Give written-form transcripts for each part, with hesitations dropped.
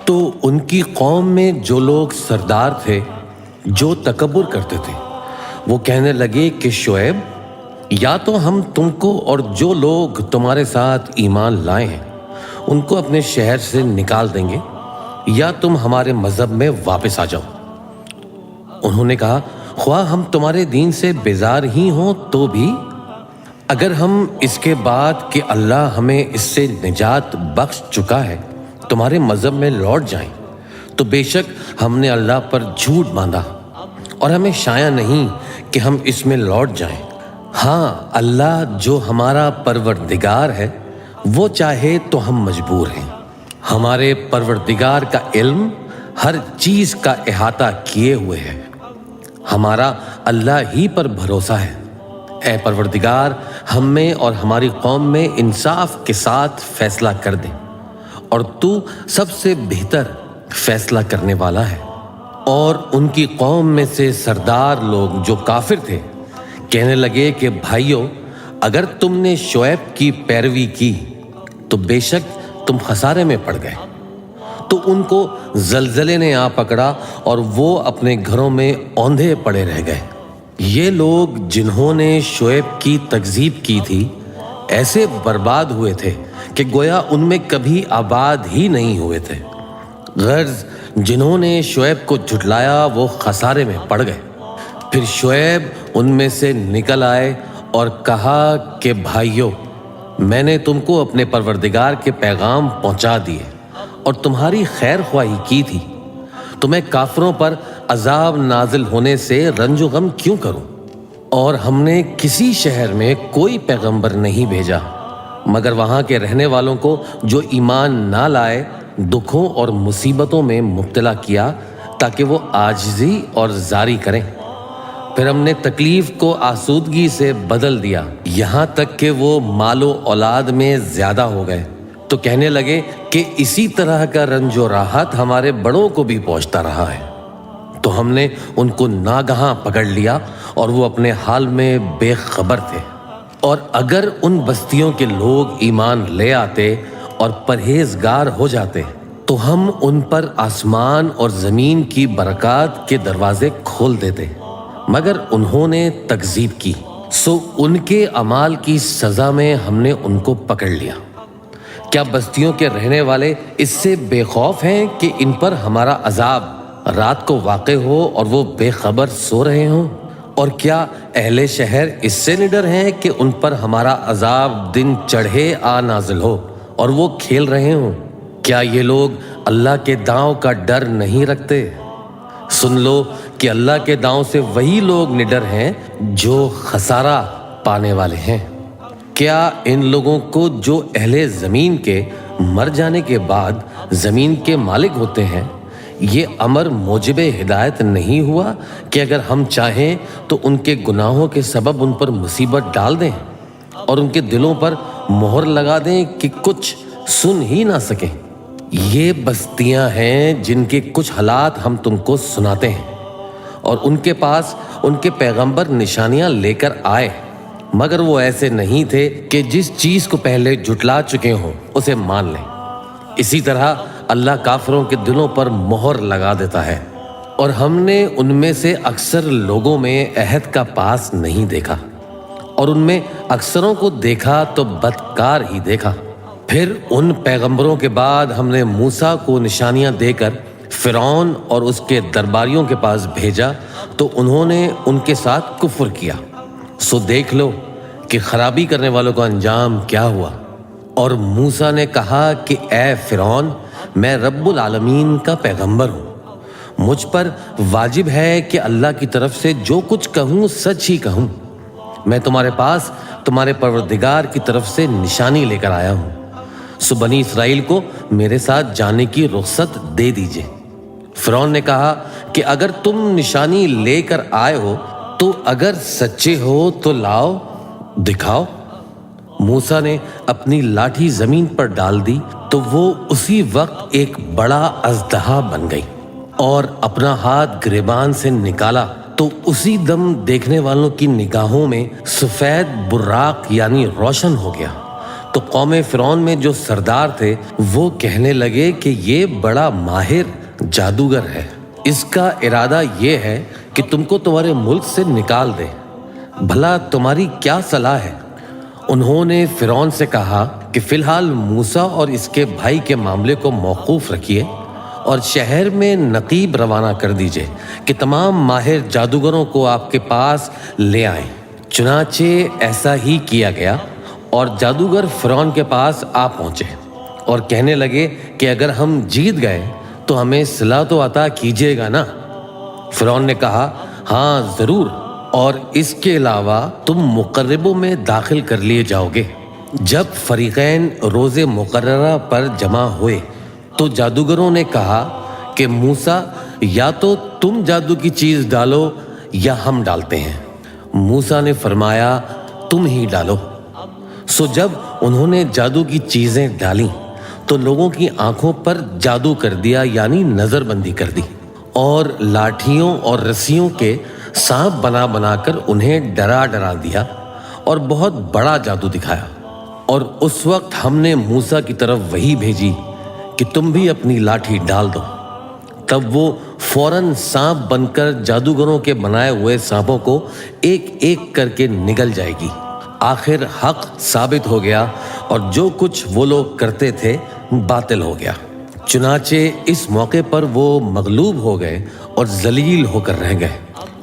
تو ان کی قوم میں جو لوگ سردار تھے جو تکبر کرتے تھے وہ کہنے لگے کہ شعیب، یا تو ہم تم کو اور جو لوگ تمہارے ساتھ ایمان لائے ہیں ان کو اپنے شہر سے نکال دیں گے، یا تم ہمارے مذہب میں واپس آ جاؤ۔ انہوں نے کہا، خواہ ہم تمہارے دین سے بیزار ہی ہوں تو بھی اگر ہم اس کے بعد کہ اللہ ہمیں اس سے نجات بخش چکا ہے تمہارے مذہب میں لوٹ جائیں تو بے شک ہم نے اللہ پر جھوٹ باندھا اور ہمیں شایع نہیں کہ ہم اس میں لوٹ جائیں۔ ہاں، اللہ جو ہمارا پروردگار ہے وہ چاہے تو ہم مجبور ہیں۔ ہمارے پروردگار کا علم ہر چیز کا احاطہ کیے ہوئے ہے۔ ہمارا اللہ ہی پر بھروسہ ہے۔ اے پروردگار، ہم میں اور ہماری قوم میں انصاف کے ساتھ فیصلہ کر دے، اور تو سب سے بہتر فیصلہ کرنے والا ہے۔ اور ان کی قوم میں سے سردار لوگ جو کافر تھے کہنے لگے کہ بھائیو، اگر تم نے شعیب کی پیروی کی تو بے شک تم خسارے میں پڑ گئے۔ تو ان کو زلزلے نے آ پکڑا اور وہ اپنے گھروں میں اوندھے پڑے رہ گئے۔ یہ لوگ جنہوں نے شعیب کی تکذیب کی تھی ایسے برباد ہوئے تھے کہ گویا ان میں کبھی آباد ہی نہیں ہوئے تھے۔ غرض جنہوں نے شعیب کو جھٹلایا وہ خسارے میں پڑ گئے۔ پھر شعیب ان میں سے نکل آئے اور کہا کہ بھائیو، میں نے تم کو اپنے پروردگار کے پیغام پہنچا دیے اور تمہاری خیر خواہی کی تھی، تو میں کافروں پر عذاب نازل ہونے سے رنج و غم کیوں کروں؟ اور ہم نے کسی شہر میں کوئی پیغمبر نہیں بھیجا مگر وہاں کے رہنے والوں کو جو ایمان نہ لائے دکھوں اور مصیبتوں میں مبتلا کیا تاکہ وہ عاجزی اور زاری کریں۔ پھر ہم نے تکلیف کو آسودگی سے بدل دیا یہاں تک کہ وہ مال و اولاد میں زیادہ ہو گئے، تو کہنے لگے کہ اسی طرح کا رنج و راحت ہمارے بڑوں کو بھی پہنچتا رہا ہے۔ تو ہم نے ان کو ناگہاں پکڑ لیا اور وہ اپنے حال میں بے خبر تھے۔ اور اگر ان بستیوں کے لوگ ایمان لے آتے اور پرہیزگار ہو جاتے تو ہم ان پر آسمان اور زمین کی برکات کے دروازے کھول دیتے، مگر انہوں نے تکذیب کی، سو ان کے اعمال کی سزا میں ہم نے ان کو پکڑ لیا۔ کیا بستیوں کے رہنے والے اس سے بے خوف ہیں کہ ان پر ہمارا عذاب رات کو واقع ہو اور وہ بے خبر سو رہے ہوں؟ اور کیا اہل شہر اس سے نڈر ہیں کہ ان پر ہمارا عذاب دن چڑھے آ نازل ہو اور وہ کھیل رہے ہوں؟ کیا یہ لوگ اللہ کے داؤں کا ڈر نہیں رکھتے؟ سن لو کہ اللہ کے داؤں سے وہی لوگ نڈر ہیں جو خسارہ پانے والے ہیں۔ کیا ان لوگوں کو جو اہل زمین کے مر جانے کے بعد زمین کے مالک ہوتے ہیں یہ امر موجب ہدایت نہیں ہوا کہ اگر ہم چاہیں تو ان کے گناہوں کے سبب ان پر مصیبت ڈال دیں اور ان کے دلوں پر مہر لگا دیں کہ کچھ سن ہی نہ سکیں؟ یہ بستیاں ہیں جن کے کچھ حالات ہم تم کو سناتے ہیں، اور ان کے پاس ان کے پیغمبر نشانیاں لے کر آئے مگر وہ ایسے نہیں تھے کہ جس چیز کو پہلے جھٹلا چکے ہوں اسے مان لیں۔ اسی طرح اللہ کافروں کے دلوں پر مہر لگا دیتا ہے، اور ہم نے ان میں سے اکثر لوگوں میں عہد کا پاس نہیں دیکھا، اور ان میں اکثروں کو دیکھا تو بدکار ہی دیکھا۔ پھر ان پیغمبروں کے بعد ہم نے موسیٰ کو نشانیاں دے کر فرعون اور اس کے درباریوں کے پاس بھیجا تو انہوں نے ان کے ساتھ کفر کیا، سو دیکھ لو کہ خرابی کرنے والوں کا انجام کیا ہوا۔ اور موسیٰ نے کہا کہ اے فرعون، میں رب العالمین کا پیغمبر ہوں، مجھ پر واجب ہے کہ اللہ کی طرف سے جو کچھ کہوں سچ ہی کہوں۔ میں تمہارے پاس تمہارے پروردگار کی طرف سے نشانی لے کر آیا ہوں، سو بنی اسرائیل کو میرے ساتھ جانے کی رخصت دے دیجیے۔ فرعون نے کہا کہ اگر تم نشانی لے کر آئے ہو تو اگر سچے ہو تو لاؤ، دکھاؤ۔ موسیٰ نے اپنی لاٹھی زمین پر ڈال دی تو وہ اسی وقت ایک بڑا اژدہا بن گئی، اور اپنا ہاتھ گریبان سے نکالا تو اسی دم دیکھنے والوں کی نگاہوں میں سفید براق یعنی روشن ہو گیا، تو قوم فرعون میں جو سردار تھے وہ کہنے لگے کہ یہ بڑا ماہر جادوگر ہے، اس کا ارادہ یہ ہے کہ تم کو تمہارے ملک سے نکال دے، بھلا تمہاری کیا صلاح ہے؟ انہوں نے فرعون سے کہا کہ فی الحال موسیٰ اور اس کے بھائی کے معاملے کو موقوف رکھیے اور شہر میں نقیب روانہ کر دیجئے کہ تمام ماہر جادوگروں کو آپ کے پاس لے آئیں۔ چنانچہ ایسا ہی کیا گیا اور جادوگر فرعون کے پاس آ پہنچے اور کہنے لگے کہ اگر ہم جیت گئے تو ہمیں صلہ تو عطا کیجیے گا نا؟ فرعون نے کہا ہاں ضرور، اور اس کے علاوہ تم مقربوں میں داخل کر لیے جاؤ گے۔ جب فریقین روز مقررہ پر جمع ہوئے تو جادوگروں نے کہا کہ موسیٰ یا تو تم جادو کی چیز ڈالو یا ہم ڈالتے ہیں۔ موسیٰ نے فرمایا تم ہی ڈالو۔ سو جب انہوں نے جادو کی چیزیں ڈالیں تو لوگوں کی آنکھوں پر جادو کر دیا، یعنی نظر بندی کر دی، اور لاٹھیوں اور رسیوں کے سانپ بنا بنا کر انہیں ڈرا دیا اور بہت بڑا جادو دکھایا۔ اور اس وقت ہم نے موسیٰ کی طرف وحی بھیجی کہ تم بھی اپنی لاٹھی ڈال دو۔ تب وہ فوراً سانپ بن کر جادوگروں کے بنائے ہوئے سانپوں کو ایک ایک کر کے نگل جائے گی۔ آخر حق ثابت ہو گیا اور جو کچھ وہ لوگ کرتے تھے باطل ہو گیا۔ چنانچہ اس موقع پر وہ مغلوب ہو گئے اور ذلیل ہو کر رہ گئے،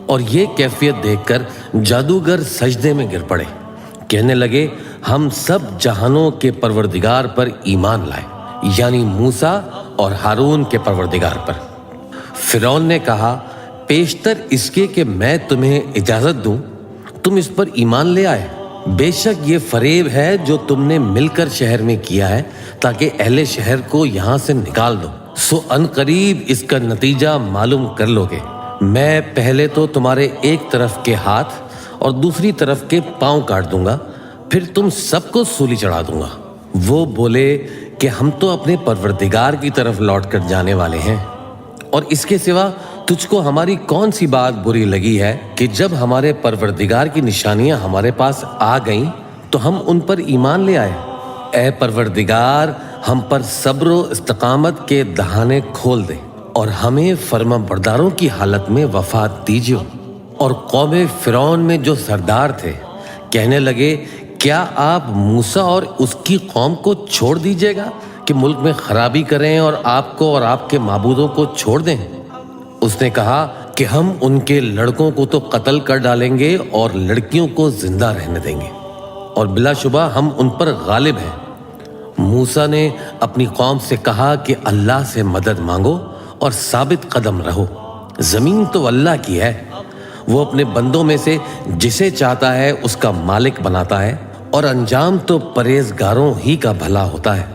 اور یہ کیفیت دیکھ کر جادوگر سجدے میں گر پڑے، کہنے لگے ہم سب جہانوں کے پروردگار پر ایمان لائے، یعنی موسیٰ اور ہارون کے پروردگار پر۔ فرعون نے کہا پیشتر اس کے کہ میں تمہیں اجازت دوں تم اس پر ایمان لے آئے؟ بے شک یہ فریب ہے جو تم نے مل کر شہر میں کیا ہے تاکہ اہل شہر کو یہاں سے نکال دو، سو ان قریب اس کا نتیجہ معلوم کر لو گے۔ میں پہلے تو تمہارے ایک طرف کے ہاتھ اور دوسری طرف کے پاؤں کاٹ دوں گا، پھر تم سب کو سولی چڑھا دوں گا۔ وہ بولے کہ ہم تو اپنے پروردگار کی طرف لوٹ کر جانے والے ہیں، اور اس کے سوا تجھ کو ہماری کون سی بات بری لگی ہے کہ جب ہمارے پروردگار کی نشانیاں ہمارے پاس آ گئیں تو ہم ان پر ایمان لے آئے؟ اے پروردگار، ہم پر صبر و استقامت کے دہانے کھول دے اور ہمیں فرما برداروں کی حالت میں وفات دیجیے۔ اور قوم فرعون میں جو سردار تھے کہنے لگے کیا آپ موسیٰ اور اس کی قوم کو چھوڑ دیجیے گا کہ ملک میں خرابی کریں اور آپ کو اور آپ کے معبودوں کو چھوڑ دیں؟ اس نے کہا کہ ہم ان کے لڑکوں کو تو قتل کر ڈالیں گے اور لڑکیوں کو زندہ رہنے دیں گے، اور بلا شبہ ہم ان پر غالب ہیں۔ موسیٰ نے اپنی قوم سے کہا کہ اللہ سے مدد مانگو اور ثابت قدم رہو، زمین تو اللہ کی ہے، وہ اپنے بندوں میں سے جسے چاہتا ہے اس کا مالک بناتا ہے، اور انجام تو پرہیزگاروں ہی کا بھلا ہوتا ہے۔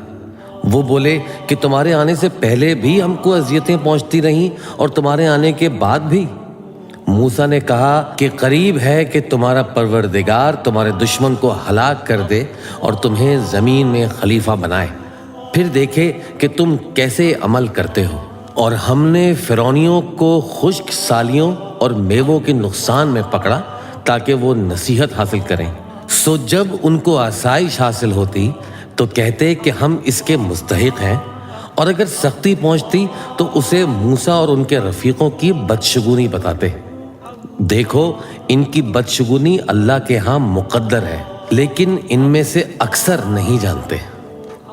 وہ بولے کہ تمہارے آنے سے پہلے بھی ہم کو اذیتیں پہنچتی رہیں اور تمہارے آنے کے بعد بھی؟ موسیٰ نے کہا کہ قریب ہے کہ تمہارا پروردگار تمہارے دشمن کو ہلاک کر دے اور تمہیں زمین میں خلیفہ بنائے، پھر دیکھے کہ تم کیسے عمل کرتے ہو۔ اور ہم نے فرعونیوں کو خشک سالیوں اور میووں کے نقصان میں پکڑا تاکہ وہ نصیحت حاصل کریں، سو جب ان کو آسائش حاصل ہوتی تو کہتے کہ ہم اس کے مستحق ہیں، اور اگر سختی پہنچتی تو اسے موسیٰ اور ان کے رفیقوں کی بدشگونی بتاتے۔ دیکھو ان کی بدشگونی اللہ کے ہاں مقدر ہے، لیکن ان میں سے اکثر نہیں جانتے۔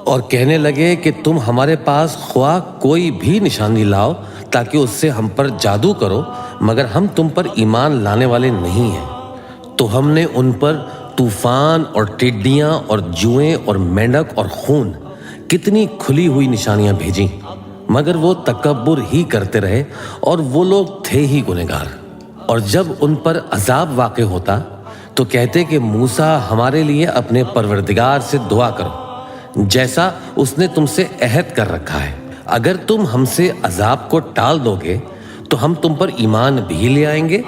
اور کہنے لگے کہ تم ہمارے پاس خواہ کوئی بھی نشانی لاؤ تاکہ اس سے ہم پر جادو کرو، مگر ہم تم پر ایمان لانے والے نہیں ہیں۔ تو ہم نے ان پر طوفان اور ٹڈیاں اور جوئیں اور مینڈک اور خون، کتنی کھلی ہوئی نشانیاں بھیجیں، مگر وہ تکبر ہی کرتے رہے اور وہ لوگ تھے ہی گنہگار۔ اور جب ان پر عذاب واقع ہوتا تو کہتے کہ موسیٰ ہمارے لیے اپنے پروردگار سے دعا کرو جیسا اس نے تم سے عہد کر رکھا ہے، اگر تم ہم سے عذاب کو ٹال دو گے تو ہم تم پر ایمان بھی لے آئیں گے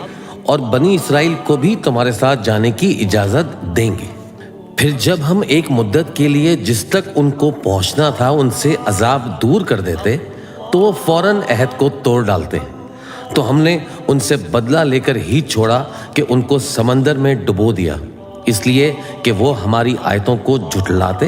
اور بنی اسرائیل کو بھی تمہارے ساتھ جانے کی اجازت دیں گے۔ پھر جب ہم ایک مدت کے لیے جس تک ان کو پہنچنا تھا ان سے عذاب دور کر دیتے تو وہ فوراً عہد کو توڑ ڈالتے، تو ہم نے ان سے بدلہ لے کر ہی چھوڑا کہ ان کو سمندر میں ڈبو دیا، اس لیے کہ وہ ہماری آیتوں کو جھٹلاتے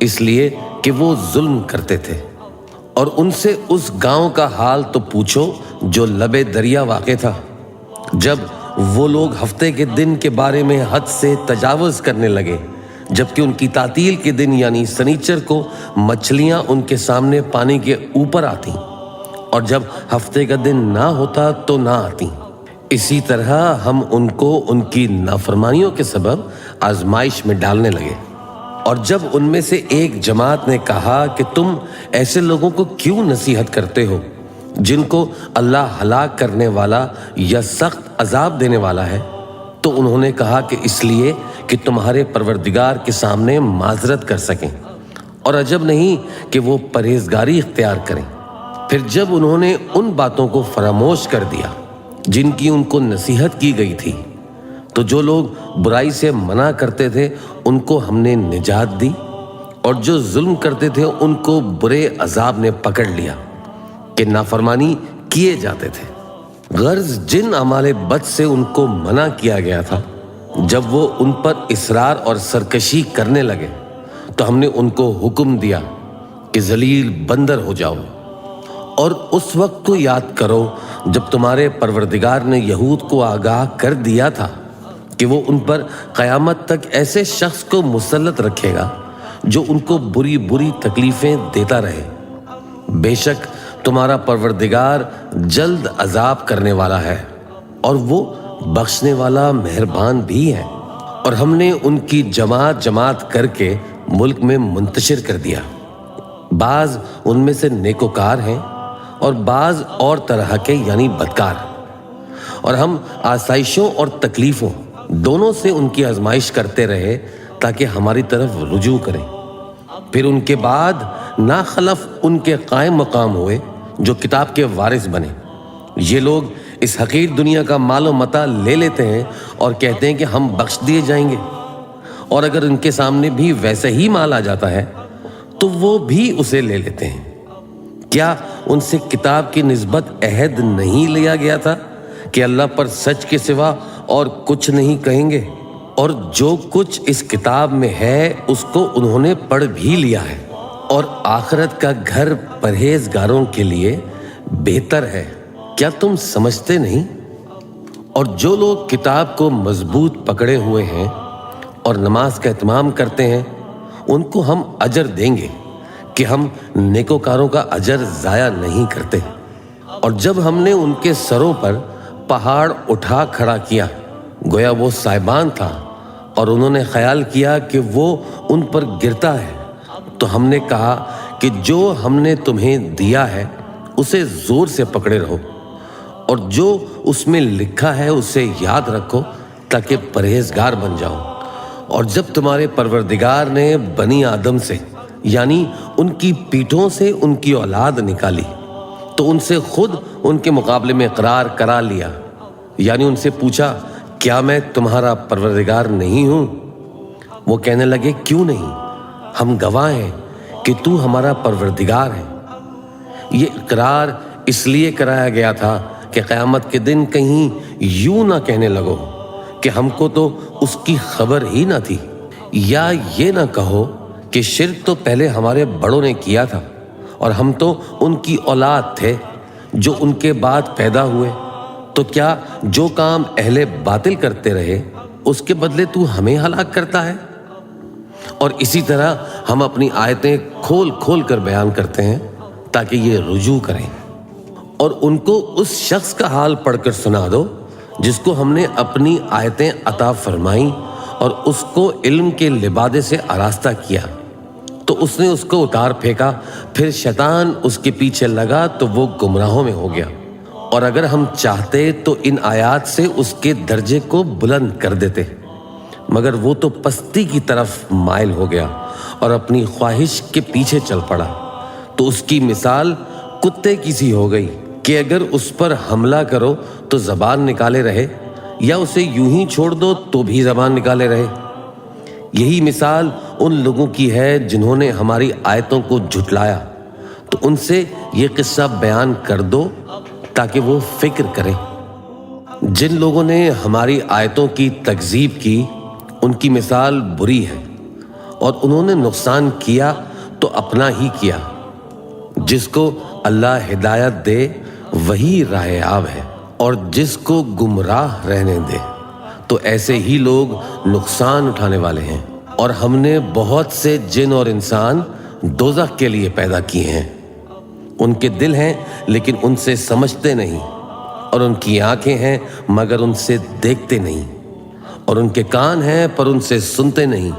اس لیے کہ وہ ظلم کرتے تھے۔ اور ان سے اس گاؤں کا حال تو پوچھو جو لبے دریا واقع تھا، جب وہ لوگ ہفتے کے دن کے بارے میں حد سے تجاوز کرنے لگے، جبکہ ان کی تعطیل کے دن یعنی سنیچر کو مچھلیاں ان کے سامنے پانی کے اوپر آتیں، اور جب ہفتے کا دن نہ ہوتا تو نہ آتیں۔ اسی طرح ہم ان کو ان کی نافرمانیوں کے سبب آزمائش میں ڈالنے لگے۔ اور جب ان میں سے ایک جماعت نے کہا کہ تم ایسے لوگوں کو کیوں نصیحت کرتے ہو جن کو اللہ ہلاک کرنے والا یا سخت عذاب دینے والا ہے، تو انہوں نے کہا کہ اس لیے کہ تمہارے پروردگار کے سامنے معذرت کر سکیں، اور عجب نہیں کہ وہ پرہیزگاری اختیار کریں۔ پھر جب انہوں نے ان باتوں کو فراموش کر دیا جن کی ان کو نصیحت کی گئی تھی، تو جو لوگ برائی سے منع کرتے تھے ان کو ہم نے نجات دی، اور جو ظلم کرتے تھے ان کو برے عذاب نے پکڑ لیا کہ نافرمانی کیے جاتے تھے۔ غرض جن اعمال بد سے ان کو منع کیا گیا تھا، جب وہ ان پر اصرار اور سرکشی کرنے لگے تو ہم نے ان کو حکم دیا کہ ذلیل بندر ہو جاؤ۔ اور اس وقت کو یاد کرو جب تمہارے پروردگار نے یہود کو آگاہ کر دیا تھا کہ وہ ان پر قیامت تک ایسے شخص کو مسلط رکھے گا جو ان کو بری بری تکلیفیں دیتا رہے۔ بے شک تمہارا پروردگار جلد عذاب کرنے والا ہے، اور وہ بخشنے والا مہربان بھی ہے۔ اور ہم نے ان کی جماعت جماعت کر کے ملک میں منتشر کر دیا، بعض ان میں سے نیکوکار ہیں اور بعض اور طرح کے یعنی بدکار۔ اور ہم آسائشوں اور تکلیفوں دونوں سے ان کی آزمائش کرتے رہے تاکہ ہماری طرف رجوع کریں۔ پھر ان کے بعد ناخلف ان کے قائم مقام ہوئے جو کتاب کے وارث بنے۔ یہ لوگ اس حقیر دنیا کا مال و متاع لے لیتے ہیں اور کہتے ہیں کہ ہم بخش دیے جائیں گے، اور اگر ان کے سامنے بھی ویسا ہی مال آ جاتا ہے تو وہ بھی اسے لے لیتے ہیں۔ کیا ان سے کتاب کی نسبت عہد نہیں لیا گیا تھا کہ اللہ پر سچ کے سوا اور کچھ نہیں کہیں گے؟ اور جو کچھ اس کتاب میں ہے اس کو انہوں نے پڑھ بھی لیا ہے، اور آخرت کا گھر پرہیزگاروں کے لیے بہتر ہے۔ کیا تم سمجھتے نہیں؟ اور جو لوگ کتاب کو مضبوط پکڑے ہوئے ہیں اور نماز کا اہتمام کرتے ہیں ان کو ہم اجر دیں گے کہ ہم نیکوکاروں کا اجر ضائع نہیں کرتے۔ اور جب ہم نے ان کے سروں پر پہاڑ اٹھا کھڑا کیا گویا وہ سائبان تھا، اور انہوں نے خیال کیا کہ وہ ان پر گرتا ہے، تو ہم نے کہا کہ جو ہم نے تمہیں دیا ہے اسے زور سے پکڑے رہو، اور جو اس میں لکھا ہے اسے یاد رکھو تاکہ پرہیزگار بن جاؤ۔ اور جب تمہارے پروردگار نے بنی آدم سے یعنی ان کی پیٹھوں سے ان کی اولاد نکالی تو ان سے خود ان کے مقابلے میں اقرار کرا لیا، یعنی ان سے پوچھا کیا میں تمہارا پروردگار نہیں ہوں؟ وہ کہنے لگے کیوں نہیں، ہم گواہ ہیں کہ تو ہمارا پروردگار ہے۔ یہ اقرار اس لیے کرایا گیا تھا کہ قیامت کے دن کہیں یوں نہ کہنے لگو کہ ہم کو تو اس کی خبر ہی نہ تھی، یا یہ نہ کہو کہ شرک تو پہلے ہمارے بڑوں نے کیا تھا اور ہم تو ان کی اولاد تھے جو ان کے بعد پیدا ہوئے، تو کیا جو کام اہل باطل کرتے رہے اس کے بدلے تو ہمیں ہلاک کرتا ہے؟ اور اسی طرح ہم اپنی آیتیں کھول کھول کر بیان کرتے ہیں تاکہ یہ رجوع کریں۔ اور ان کو اس شخص کا حال پڑھ کر سنا دو جس کو ہم نے اپنی آیتیں عطا فرمائیں اور اس کو علم کے لبادے سے آراستہ کیا، تو اس نے اس کو اتار پھینکا، پھر شیطان اس کے پیچھے لگا تو وہ گمراہوں میں ہو گیا۔ اور اگر ہم چاہتے تو ان آیات سے اس کے درجے کو بلند کر دیتے، مگر وہ تو پستی کی طرف مائل ہو گیا اور اپنی خواہش کے پیچھے چل پڑا، تو اس کی مثال کتے کی سی ہو گئی کہ اگر اس پر حملہ کرو تو زبان نکالے رہے، یا اسے یوں ہی چھوڑ دو تو بھی زبان نکالے رہے۔ یہی مثال ان لوگوں کی ہے جنہوں نے ہماری آیتوں کو جھٹلایا، تو ان سے یہ قصہ بیان کر دو تاکہ وہ فکر کریں۔ جن لوگوں نے ہماری آیتوں کی تکذیب کی ان کی مثال بری ہے، اور انہوں نے نقصان کیا تو اپنا ہی کیا۔ جس کو اللہ ہدایت دے وہی راہ یاب ہے، اور جس کو گمراہ رہنے دے تو ایسے ہی لوگ نقصان اٹھانے والے ہیں۔ اور ہم نے بہت سے جن اور انسان دوزخ کے لیے پیدا کیے ہیں۔ ان کے دل ہیں لیکن ان سے سمجھتے نہیں، اور ان کی آنکھیں ہیں مگر ان سے دیکھتے نہیں، اور ان کے کان ہیں پر ان سے سنتے نہیں۔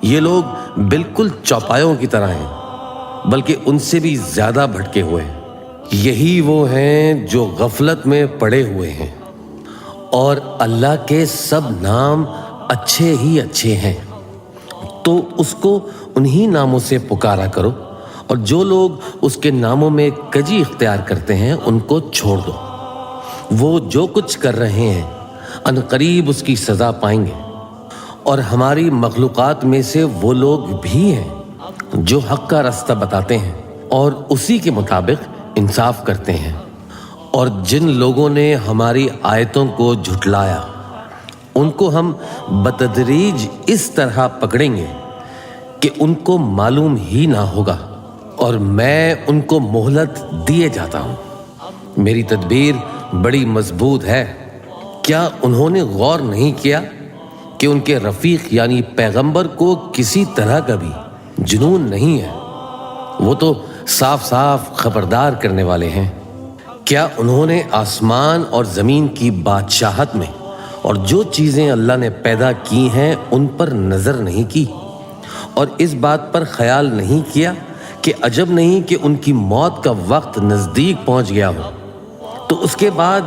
یہ لوگ بالکل چوپایوں کی طرح ہیں، بلکہ ان سے بھی زیادہ بھٹکے ہوئے ہیں۔ یہی وہ ہیں جو غفلت میں پڑے ہوئے ہیں، اور اللہ کے سب نام اچھے ہی اچھے ہیں، تو اس کو انہی ناموں سے پکارا کرو، اور جو لوگ اس کے ناموں میں کجی اختیار کرتے ہیں ان کو چھوڑ دو۔ وہ جو کچھ کر رہے ہیں عنقریب اس کی سزا پائیں گے۔ اور ہماری مخلوقات میں سے وہ لوگ بھی ہیں جو حق کا راستہ بتاتے ہیں اور اسی کے مطابق انصاف کرتے ہیں، اور جن لوگوں نے ہماری آیتوں کو جھٹلایا ان کو ہم بتدریج اس طرح پکڑیں گے کہ ان کو معلوم ہی نہ ہوگا، اور میں ان کو مہلت دیے جاتا ہوں۔ میری تدبیر بڑی مضبوط ہے۔ کیا انہوں نے غور نہیں کیا کہ ان کے رفیق یعنی پیغمبر کو کسی طرح کا بھی جنون نہیں ہے؟ وہ تو صاف صاف خبردار کرنے والے ہیں۔ کیا انہوں نے آسمان اور زمین کی بادشاہت میں اور جو چیزیں اللہ نے پیدا کی ہیں ان پر نظر نہیں کی، اور اس بات پر خیال نہیں کیا کہ عجب نہیں کہ ان کی موت کا وقت نزدیک پہنچ گیا ہو، تو اس کے بعد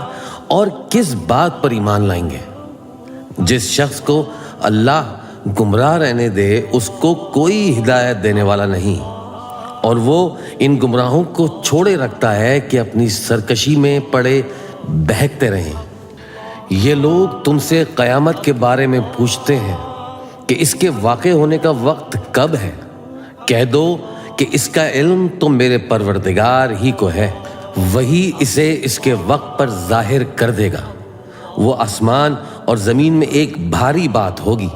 اور کس بات پر ایمان لائیں گے؟ جس شخص کو اللہ گمراہ رہنے دے اس کو کوئی ہدایت دینے والا نہیں، اور وہ ان گمراہوں کو چھوڑے رکھتا ہے کہ اپنی سرکشی میں پڑے بہکتے رہیں۔ یہ لوگ تم سے قیامت کے بارے میں پوچھتے ہیں کہ اس کے واقع ہونے کا وقت کب ہے؟ کہہ دو کہ اس کا علم تو میرے پروردگار ہی کو ہے، وہی اسے اس کے وقت پر ظاہر کر دے گا۔ وہ آسمان اور زمین میں ایک بھاری بات ہوگی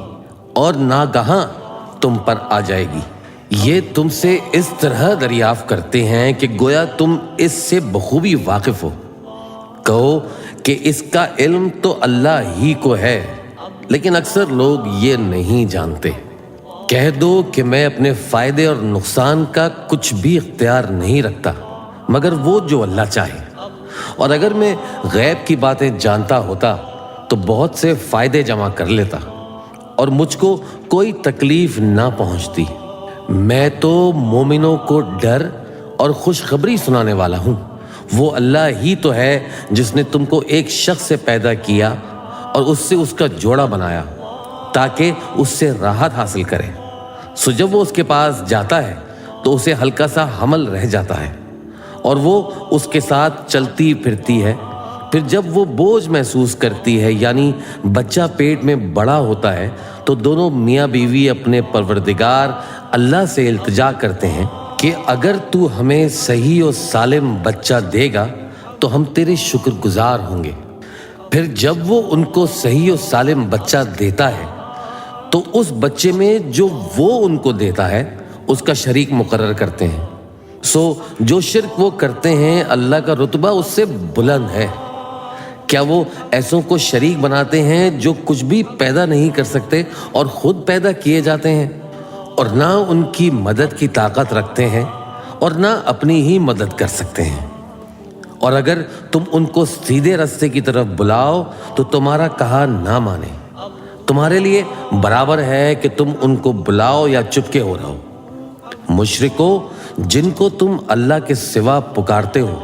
اور ناگہاں تم پر آ جائے گی۔ یہ تم سے اس طرح دریافت کرتے ہیں کہ گویا تم اس سے بخوبی واقف ہو۔ کہو کہ اس کا علم تو اللہ ہی کو ہے، لیکن اکثر لوگ یہ نہیں جانتے۔ کہہ دو کہ میں اپنے فائدے اور نقصان کا کچھ بھی اختیار نہیں رکھتا مگر وہ جو اللہ چاہے، اور اگر میں غیب کی باتیں جانتا ہوتا تو بہت سے فائدے جمع کر لیتا اور مجھ کو کوئی تکلیف نہ پہنچتی۔ میں تو مومنوں کو ڈر اور خوشخبری سنانے والا ہوں۔ وہ اللہ ہی تو ہے جس نے تم کو ایک شخص سے پیدا کیا اور اس سے اس کا جوڑا بنایا تاکہ اس سے راحت حاصل کرے۔ سو جب وہ اس کے پاس جاتا ہے تو اسے ہلکا سا حمل رہ جاتا ہے اور وہ اس کے ساتھ چلتی پھرتی ہے۔ پھر جب وہ بوجھ محسوس کرتی ہے یعنی بچہ پیٹ میں بڑا ہوتا ہے تو دونوں میاں بیوی اپنے پروردگار اللہ سے التجا کرتے ہیں کہ اگر تو ہمیں صحیح و سالم بچہ دے گا تو ہم تیرے شکر گزار ہوں گے۔ پھر جب وہ ان کو صحیح و سالم بچہ دیتا ہے تو اس بچے میں جو وہ ان کو دیتا ہے اس کا شریک مقرر کرتے ہیں۔ سو جو شرک وہ کرتے ہیں اللہ کا رتبہ اس سے بلند ہے۔ کیا وہ ایسوں کو شریک بناتے ہیں جو کچھ بھی پیدا نہیں کر سکتے اور خود پیدا کیے جاتے ہیں، اور نہ ان کی مدد کی طاقت رکھتے ہیں اور نہ اپنی ہی مدد کر سکتے ہیں؟ اور اگر تم ان کو سیدھے راستے کی طرف بلاؤ تو تمہارا کہا نہ مانے، تمہارے لیے برابر ہے کہ تم ان کو بلاؤ یا چپکے ہو رہو۔ مشرکو جن کو تم اللہ کے سوا پکارتے ہو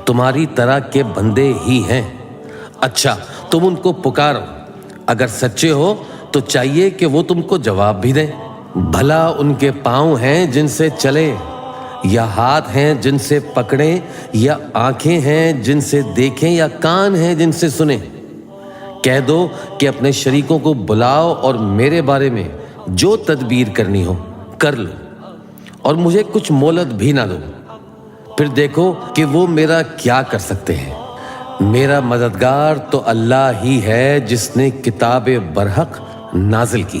تمہاری طرح کے بندے ہی ہیں۔ اچھا تم ان کو پکارو، اگر سچے ہو تو چاہیے کہ وہ تم کو جواب بھی دیں۔ بھلا ان کے پاؤں ہیں جن سے چلے، یا ہاتھ ہیں جن سے پکڑیں، یا آنکھیں ہیں جن سے دیکھیں، یا کان ہیں جن سے سنیں؟ کہہ دو کہ اپنے شریکوں کو بلاؤ اور میرے بارے میں جو تدبیر کرنی ہو کر لو، اور مجھے کچھ مہلت بھی نہ دو۔ پھر دیکھو کہ وہ میرا کیا کر سکتے ہیں۔ میرا مددگار تو اللہ ہی ہے جس نے کتاب برحق نازل کی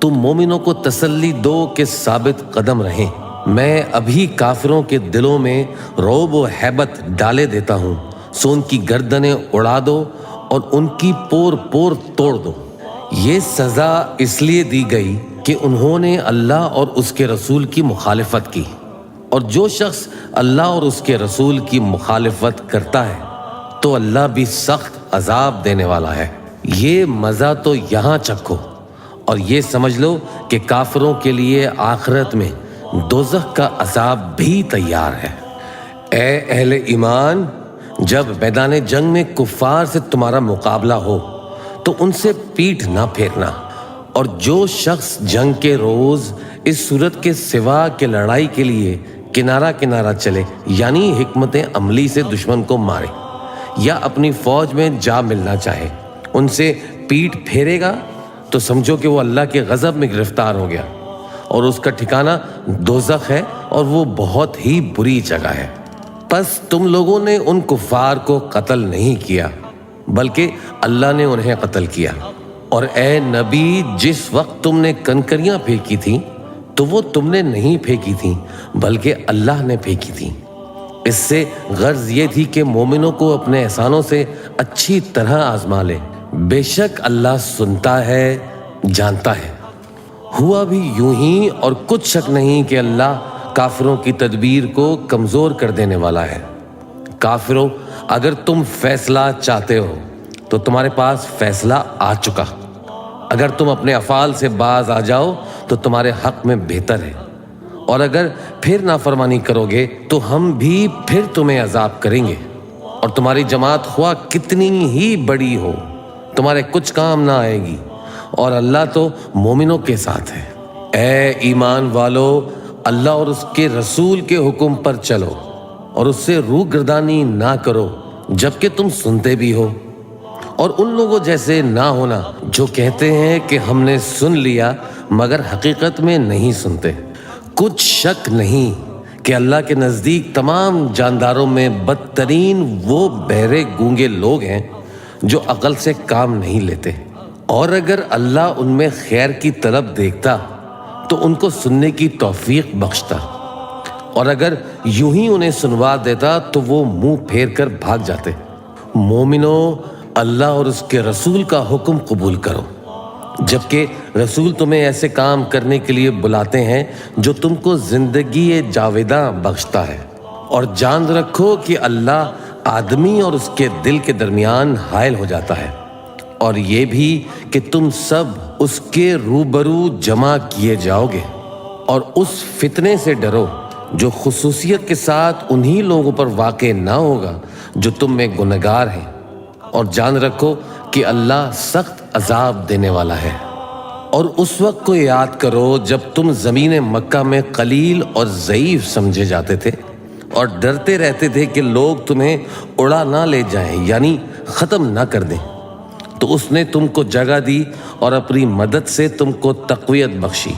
تم مومنوں کو تسلی دو کہ ثابت قدم رہیں۔ میں ابھی کافروں کے دلوں میں رعب و ہیبت ڈالے دیتا ہوں، سو ان کی گردنیں اڑا دو اور ان کی پور پور توڑ دو۔ یہ سزا اس لیے دی گئی کہ انہوں نے اللہ اور اس کے رسول کی مخالفت کی، اور جو شخص اللہ اور اس کے رسول کی مخالفت کرتا ہے تو اللہ بھی سخت عذاب دینے والا ہے۔ یہ مزہ تو یہاں چکھو اور یہ سمجھ لو کہ کافروں کے لیے آخرت میں دوزخ کا عذاب بھی تیار ہے۔ اے اہل ایمان، جب میدان جنگ میں کفار سے تمہارا مقابلہ ہو تو ان سے پیٹھ نہ پھیرنا، اور جو شخص جنگ کے روز اس صورت کے سوا کہ لڑائی کے لیے کنارہ کنارہ چلے، یعنی حکمت عملی سے دشمن کو مارے یا اپنی فوج میں جا ملنا چاہے، ان سے پیٹھ پھیرے گا تو سمجھو کہ وہ اللہ کے غضب میں گرفتار ہو گیا، اور اس کا ٹھکانہ دوزخ ہے، اور وہ بہت ہی بری جگہ ہے۔ پس تم لوگوں نے ان کفار کو قتل نہیں کیا بلکہ اللہ نے انہیں قتل کیا، اور اے نبی، جس وقت تم نے کنکریاں پھینکی تھیں تو وہ تم نے نہیں پھینکی تھیں بلکہ اللہ نے پھینکی تھیں۔ اس سے غرض یہ تھی کہ مومنوں کو اپنے احسانوں سے اچھی طرح آزما لے، بے شک اللہ سنتا ہے، جانتا ہے۔ ہوا بھی یوں ہی، اور کچھ شک نہیں کہ اللہ کافروں کی تدبیر کو کمزور کر دینے والا ہے۔ کافروں، اگر تم فیصلہ چاہتے ہو تو تمہارے پاس فیصلہ آ چکا، اگر تم اپنے افعال سے باز آ جاؤ تو تمہارے حق میں بہتر ہے، اور اگر پھر نافرمانی کرو گے تو ہم بھی پھر تمہیں عذاب کریں گے، اور تمہاری جماعت خواہ کتنی ہی بڑی ہو تمہارے کچھ کام نہ آئے گی، اور اللہ تو مومنوں کے ساتھ ہے۔ اے ایمان والو، اللہ اور اس کے رسول کے حکم پر چلو اور اس سے روح گردانی نہ کرو جبکہ تم سنتے بھی ہو، اور ان لوگوں جیسے نہ ہونا جو کہتے ہیں کہ ہم نے سن لیا مگر حقیقت میں نہیں سنتے۔ کچھ شک نہیں کہ اللہ کے نزدیک تمام جانداروں میں بدترین وہ بہرے گونگے لوگ ہیں جو عقل سے کام نہیں لیتے، اور اگر اللہ ان میں خیر کی طرف دیکھتا تو ان کو سننے کی توفیق بخشتا، اور اگر یوں ہی انہیں سنوا دیتا تو وہ منہ پھیر کر بھاگ جاتے۔ مومنو، اللہ اور اس کے رسول کا حکم قبول کرو، جبکہ رسول تمہیں ایسے کام کرنے کے لیے بلاتے ہیں جو تم کو زندگی جاویداں بخشتا ہے، اور جان رکھو کہ اللہ آدمی اور اس کے دل کے درمیان حائل ہو جاتا ہے، اور یہ بھی کہ تم سب اس کے روبرو جمع کیے جاؤ گے، اور اس فتنے سے ڈرو جو خصوصیت کے ساتھ انہی لوگوں پر واقع نہ ہوگا جو تم میں گنہگار ہیں، اور جان رکھو کہ اللہ سخت عذاب دینے والا ہے۔ اور اس وقت کو یاد کرو جب تم زمین مکہ میں قلیل اور ضعیف سمجھے جاتے تھے اور ڈرتے رہتے تھے کہ لوگ تمہیں اڑا نہ لے جائیں، یعنی ختم نہ کر دیں، تو اس نے تم کو جگہ دی اور اپنی مدد سے تم کو تقویت بخشی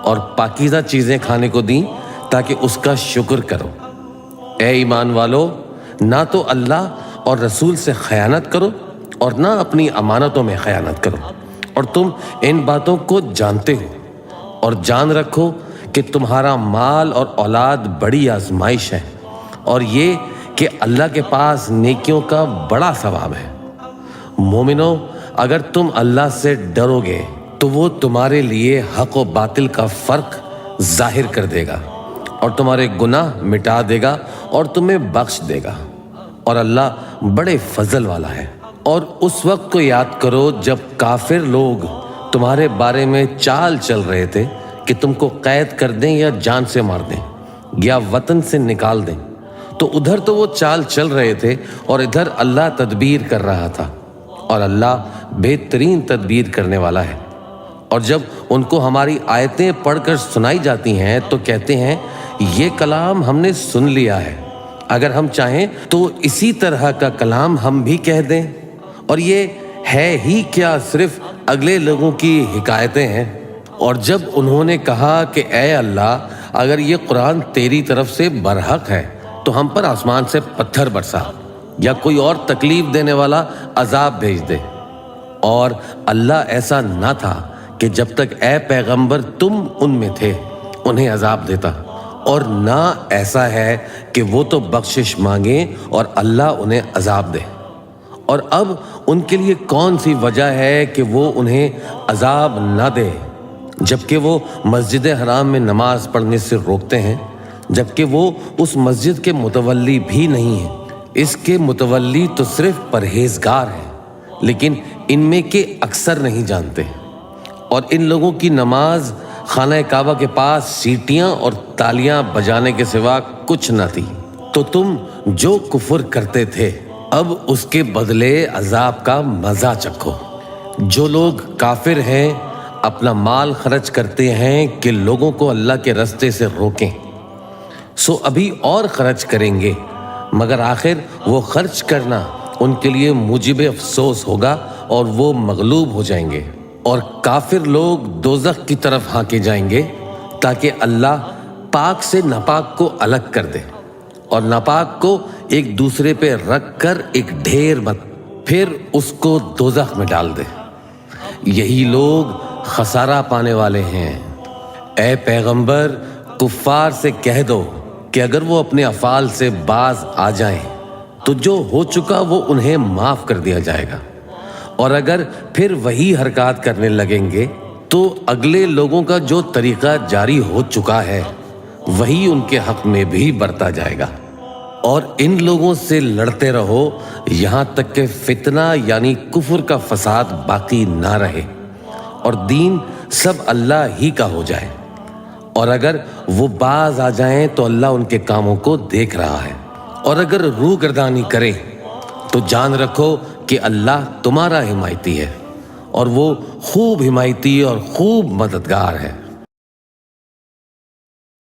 اور پاکیزہ چیزیں کھانے کو دیں تاکہ اس کا شکر کرو۔ اے ایمان والو، نہ تو اللہ اور رسول سے خیانت کرو اور نہ اپنی امانتوں میں خیانت کرو، اور تم ان باتوں کو جانتے ہو، اور جان رکھو کہ تمہارا مال اور اولاد بڑی آزمائش ہے، اور یہ کہ اللہ کے پاس نیکیوں کا بڑا ثواب ہے۔ مومنو، اگر تم اللہ سے ڈرو گے تو وہ تمہارے لیے حق و باطل کا فرق ظاہر کر دے گا اور تمہارے گناہ مٹا دے گا اور تمہیں بخش دے گا، اور اللہ بڑے فضل والا ہے۔ اور اس وقت کو یاد کرو جب کافر لوگ تمہارے بارے میں چال چل رہے تھے کہ تم کو قید کر دیں یا جان سے مار دیں یا وطن سے نکال دیں، تو ادھر تو وہ چال چل رہے تھے اور ادھر اللہ تدبیر کر رہا تھا، اور اللہ بہترین تدبیر کرنے والا ہے۔ اور جب ان کو ہماری آیتیں پڑھ کر سنائی جاتی ہیں تو کہتے ہیں یہ کلام ہم نے سن لیا ہے، اگر ہم چاہیں تو اسی طرح کا کلام ہم بھی کہہ دیں، اور یہ ہے ہی کیا صرف اگلے لوگوں کی حکایتیں ہیں۔ اور جب انہوں نے کہا کہ اے اللہ، اگر یہ قرآن تیری طرف سے برحق ہے تو ہم پر آسمان سے پتھر برسا یا کوئی اور تکلیف دینے والا عذاب بھیج دے، اور اللہ ایسا نہ تھا کہ جب تک اے پیغمبر تم ان میں تھے انہیں عذاب دیتا، اور نہ ایسا ہے کہ وہ تو بخشش مانگیں اور اللہ انہیں عذاب دے۔ اور اب ان کے لیے کون سی وجہ ہے کہ وہ انہیں عذاب نہ دے، جبکہ وہ مسجد حرام میں نماز پڑھنے سے روکتے ہیں، جبکہ وہ اس مسجد کے متولی بھی نہیں ہیں۔ اس کے متولی تو صرف پرہیزگار ہیں، لیکن ان میں کے اکثر نہیں جانتے۔ اور ان لوگوں کی نماز خانہ کعبہ کے پاس سیٹیاں اور تالیاں بجانے کے سوا کچھ نہ تھی۔ تو تم جو کفر کرتے تھے اب اس کے بدلے عذاب کا مزہ چکھو۔ جو لوگ کافر ہیں اپنا مال خرچ کرتے ہیں کہ لوگوں کو اللہ کے رستے سے روکیں، سو ابھی اور خرچ کریں گے، مگر آخر وہ خرچ کرنا ان کے لیے موجب افسوس ہوگا اور وہ مغلوب ہو جائیں گے۔ اور کافر لوگ دوزخ کی طرف ہانکے جائیں گے تاکہ اللہ پاک سے ناپاک کو الگ کر دے اور ناپاک کو ایک دوسرے پہ رکھ کر ایک ڈھیر مت، پھر اس کو دوزخ میں ڈال دے۔ یہی لوگ خسارہ پانے والے ہیں۔ اے پیغمبر کفار سے کہہ دو کہ اگر وہ اپنے افعال سے باز آ جائیں تو جو ہو چکا وہ انہیں معاف کر دیا جائے گا، اور اگر پھر وہی حرکات کرنے لگیں گے تو اگلے لوگوں کا جو طریقہ جاری ہو چکا ہے وہی ان کے حق میں بھی برتا جائے گا۔ اور ان لوگوں سے لڑتے رہو یہاں تک کہ فتنہ یعنی کفر کا فساد باقی نہ رہے اور دین سب اللہ ہی کا ہو جائے۔ اور اگر وہ باز آ جائیں تو اللہ ان کے کاموں کو دیکھ رہا ہے، اور اگر روح گردانی کرے تو جان رکھو کہ اللہ تمہارا حمایتی ہے، اور وہ خوب حمایتی اور خوب مددگار ہے۔